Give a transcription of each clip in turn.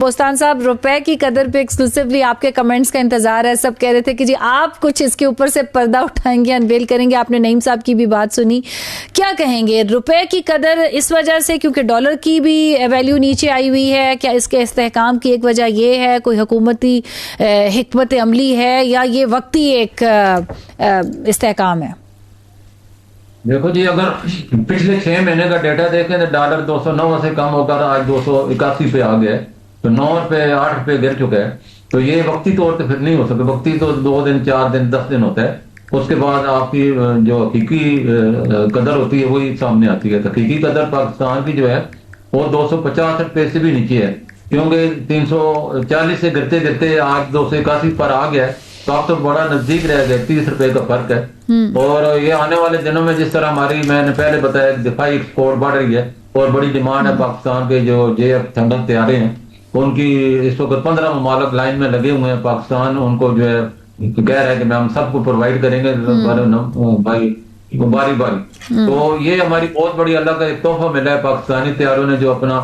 بوستان صاحب، روپے کی قدر پہ ایکسکلوسیولی آپ کے کمنٹس کا انتظار ہے. سب کہہ رہے تھے کہ جی آپ کچھ اس کے اوپر سے پردہ اٹھائیں گے، انویل کریں گے. آپ نے نعیم صاحب کی بھی بات سنی، کیا کہیں گے؟ روپے کی قدر اس وجہ سے کیونکہ ڈالر کی بھی ویلیو نیچے آئی ہوئی ہے، کیا اس کے استحکام کی ایک وجہ یہ ہے، کوئی حکومتی حکمت عملی ہے، یا یہ وقتی ایک استحکام ہے؟ دیکھو جی، اگر پچھلے 6 مہینے کا ڈیٹا دیکھیں تو ڈالر 209 سے کم ہو کر آج 281 پہ آ گیا ہے، تو 9 روپے 8 روپے گر چکا ہے. تو یہ وقتی طور پہ پھر نہیں ہو سکتا. وقتی تو 2 دن 4 دن 10 دن ہوتا ہے، اس کے بعد آپ کی جو حقیقی قدر ہوتی ہے وہی سامنے آتی ہے. حقیقی قدر پاکستان کی جو ہے وہ 250 روپے سے بھی نیچے ہے، کیونکہ 340 سے گرتے گرتے آج 281 پر آ گیا ہے. تو اب تو بڑا نزدیک رہ گیا، 30 روپے کا فرق ہے. اور یہ آنے والے دنوں میں جس طرح ہماری، میں نے پہلے بتایا، دفاعی ایکسپورٹ بڑھ رہی ہے اور بڑی ڈیمانڈ ہے. پاکستان کے جو JF-10 طیارے ہیں ان کی اس وقت 15 ممالک لائن میں لگے ہوئے ہیں. پاکستان ان کو جو ہے کہہ رہا ہے کہ ہم سب کو پرووائڈ کریں گے باری باری. تو یہ ہماری بہت بڑی اللہ کا ایک تحفہ ملا ہے پاکستانی طیاروں نے، جو اپنا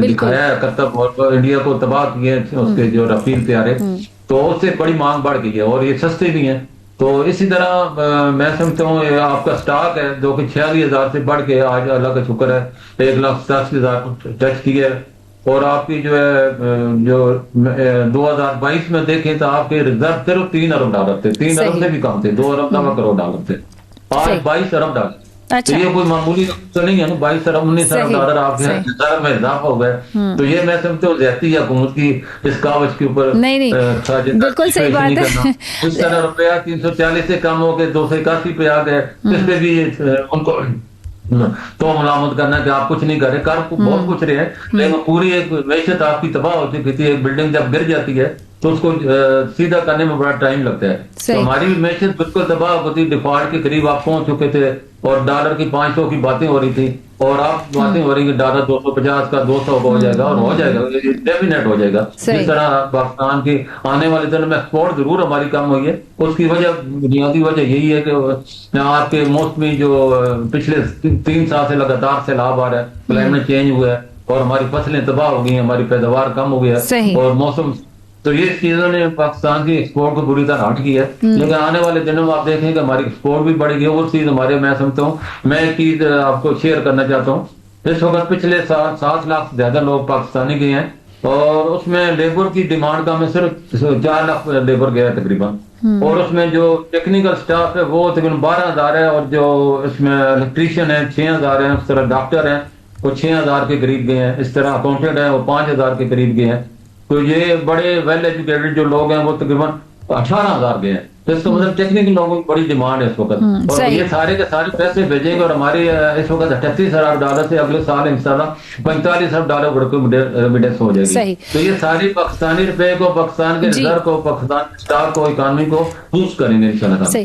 دکھایا ہے کرتب اور انڈیا کو تباہ کیے اس کے جو رافیل طیارے. تو اس سے بڑی مانگ بڑھ گئی ہے اور یہ سستے بھی ہیں. تو اسی طرح میں سمجھتا ہوں آپ کا سٹاک ہے جو کہ 46,000 سے بڑھ کے آج اللہ کا شکر ہے 1,87,000 ٹچ کیا ہے. اور آپ کی جو ہے جو 2022 میں دیکھیں تو آپ کے ریزرو صرف 3 ارب ڈالر تھے، 3 ارب سے بھی کم تھے، 2 ارب 9 کروڑ ڈالر تھے. آج 22 ارب ڈالر. تو یہ کوئی معمولی تو نہیں ہے نا، 22 ارب 19 ارب ڈالر آپ کے ریزرو میں اضافہ ہو گیا. تو یہ میں سمجھتا ہوں زیادتی حکومت کی اس کاوش کے اوپر بالکل صحیح بات ہے. اس طرح روپیہ 340 سے کم ہو کے 281 پہ آ گئے، اس پہ بھی ان کو تو ملامت کرنا کہ آپ کچھ نہیں کر رہے. کر بہت کچھ رہے ہیں، لیکن پوری ایک معیشت آپ کی تباہ ہو چکی تھی. ایک بلڈنگ جب گر جاتی ہے تو اس کو سیدھا کرنے میں بڑا ٹائم لگتا ہے. تو ہماری بھی معیشت بالکل تباہ ہوتی، ڈیفالٹ کے قریب آپ پہنچ چکے تھے اور ڈالر کی 500 کی باتیں ہو رہی تھی، اور آپ باتیں ہو رہی کہ ڈالر 250 کا 200 ہو جائے گا، اور ہو جائے گا، ڈیفینیٹ ہو جائے گا. جس طرح پاکستان کی آنے والے دنوں میں ایکسپورٹ ضرور ہماری کم ہوئی ہے، اس کی وجہ بنیادی وجہ یہی ہے کہ آپ کے موسمی جو پچھلے 3 سال سے لگاتار سیلاب آ رہا ہے، کلائمیٹ چینج ہوا ہے اور ہماری فصلیں تباہ ہو گئی ہیں، ہماری پیداوار کم ہو گیا اور موسم. تو یہ چیزوں نے پاکستان کی ایکسپورٹ کو بری طرح ہٹ کی ہے. لیکن آنے والے دنوں میں آپ دیکھیں کہ ہماری ایکسپورٹ بھی بڑھے گی. اور چیز ہمارے، میں سمجھتا ہوں، میں ایک چیز آپ کو شیئر کرنا چاہتا ہوں. اس وقت پچھلے 7 لاکھ سے زیادہ لوگ پاکستانی گئے ہیں، اور اس میں لیبر کی ڈیمانڈ کا میں صرف 4 لاکھ لیبر گیا ہے تقریباً. اور اس میں جو ٹیکنیکل سٹاف ہے وہ تقریباً 12,000 ہے، اور جو اس میں الیکٹریشین ہے 6,000 ہیں. اس طرح ڈاکٹر ہیں وہ 6,000 کے قریب گئے ہیں. اس طرح اکاؤنٹنٹ ہیں وہ 5,000 کے قریب گئے ہیں. تو یہ بڑے ویل ایجوکیٹڈ جو لوگ ہیں وہ تقریباً 18,000 گئے ہیں. تو اس کا مطلب ٹیکنیکل لوگوں کی بڑی ڈیمانڈ ہے اس وقت. اور یہ سارے کے سارے پیسے بھیجیں گے، اور ہماری اس وقت 38 ارب ڈالر سے اگلے سال انشاءاللہ 45 ارب ڈالر ریمیٹنس ہو جائے گی. تو یہ ساری پاکستانی روپے کو، پاکستان کے ریزرو کو، پاکستان اسٹاک کو، اکانومی کو بوسٹ کریں گے انشاءاللہ.